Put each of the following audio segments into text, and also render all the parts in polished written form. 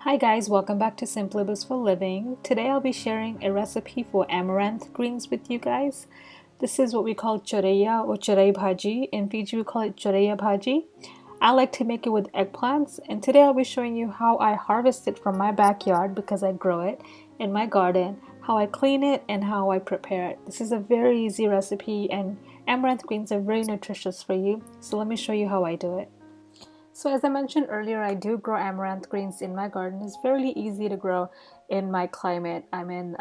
Hi guys, welcome back to Simply Blissful Living. Today I'll be sharing a recipe for amaranth greens with you guys. This is what we call choraiya or Chorai Bhaji. In Fiji we call it Choraiya Bhaji. I like to make it with eggplants, and today I'll be showing you how I harvest it from my backyard because I grow it in my garden, how I clean it, and how I prepare it. This is a very easy recipe, and amaranth greens are very nutritious for you, so let me show you how I do it. So as I mentioned earlier, I do grow amaranth greens in my garden. It's fairly easy to grow in my climate. I'm in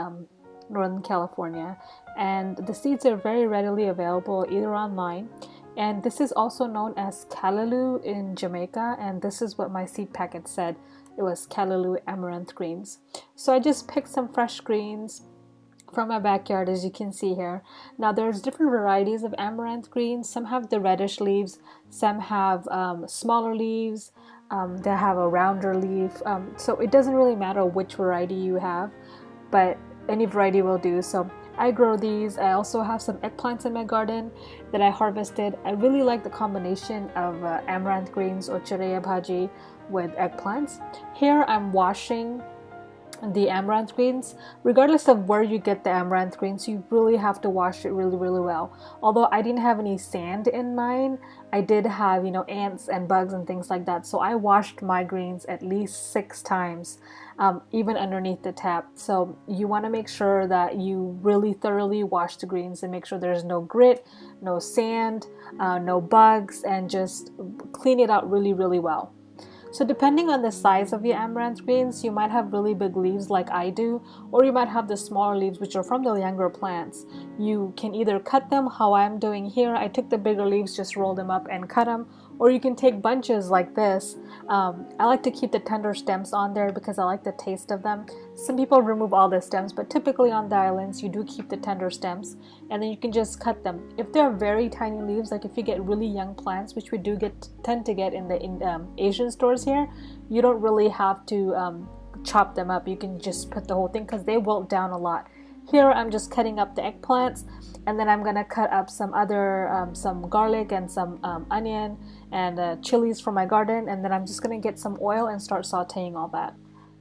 Northern California, and the seeds are very readily available either online. And this is also known as Calaloo in Jamaica, and this is what my seed packet said. It was Calaloo amaranth greens. So I just picked some fresh greens from my backyard, as you can see here. Now there's different varieties of amaranth greens. Some have the reddish leaves, some have smaller leaves, they have a rounder leaf, so it doesn't really matter which variety you have, but any variety will do. So I grow these. I also have some eggplants in my garden that I harvested. I really like the combination of amaranth greens or Choraiya Bhaji with eggplants. Here I'm washing the amaranth greens. Regardless of where you get the amaranth greens, you really have to wash it really well. Although I didn't have any sand in mine, I did have ants and bugs and things like that, so I washed my greens at least 6 times, even underneath the tap. So you want to make sure that you really thoroughly wash the greens and make sure there's no grit, no sand, no bugs, and just clean it out really well. So depending on the size of your amaranth greens, you might have really big leaves like I do, or you might have the smaller leaves which are from the younger plants. You can either cut them how I'm doing here. I took the bigger leaves, just rolled them up and cut them, or you can take bunches like this. I like to keep the tender stems on there because I like the taste of them. Some people remove all the stems, but typically on the islands you do keep the tender stems, and then you can just cut them. If they're very tiny leaves, like if you get really young plants, which we do tend to get in the Asian stores here, you don't really have to chop them up. You can just put the whole thing because they wilt down a lot. Here I'm just cutting up the eggplants, and then I'm gonna cut up some other some garlic and some onion and chilies from my garden, and then I'm just gonna get some oil and start sauteing all that.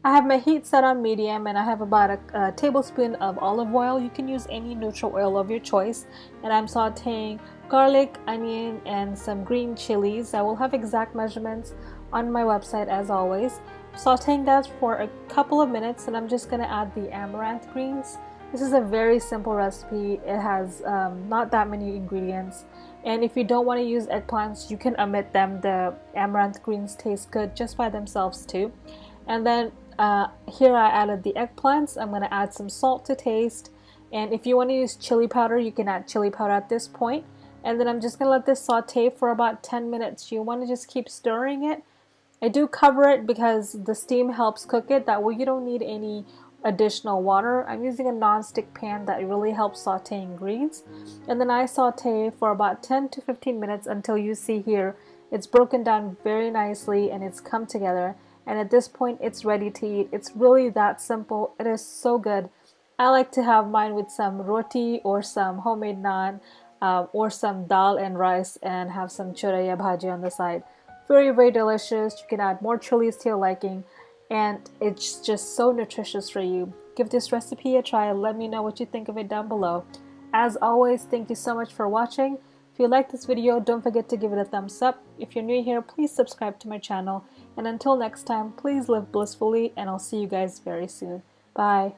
I have my heat set on medium, and I have about a tablespoon of olive oil. You can use any neutral oil of your choice, and I'm sauteing garlic, onion, and some green chilies. I will have exact measurements on my website as always. Sauteing that for a couple of minutes, and I'm just going to add the amaranth greens. This is a very simple recipe. It has not that many ingredients, and if you don't want to use eggplants, you can omit them. The amaranth greens taste good just by themselves too. And then here I added the eggplants. I'm going to add some salt to taste, and if you want to use chili powder, you can add chili powder at this point. And then I'm just going to let this saute for about 10 minutes. You want to just keep stirring it. I do cover it because the steam helps cook it. That way you don't need any additional water. I'm using a non-stick pan that really helps sauteing greens. And then I saute for about 10 to 15 minutes until you see here it's broken down very nicely and it's come together. And at this point it's ready to eat. It's really that simple. It is so good. I like to have mine with some roti or some homemade naan, or some dal and rice, and have some Choraiya Bhaji on the side. Very delicious. You can add more chilies to your liking, and it's just so nutritious for you. Give this recipe a try. Let me know what you think of it down below. As always, thank you so much for watching. If you like this video, don't forget to give it a thumbs up. If you're new here, please subscribe to my channel. And until next time, please live blissfully, and I'll see you guys very soon. Bye.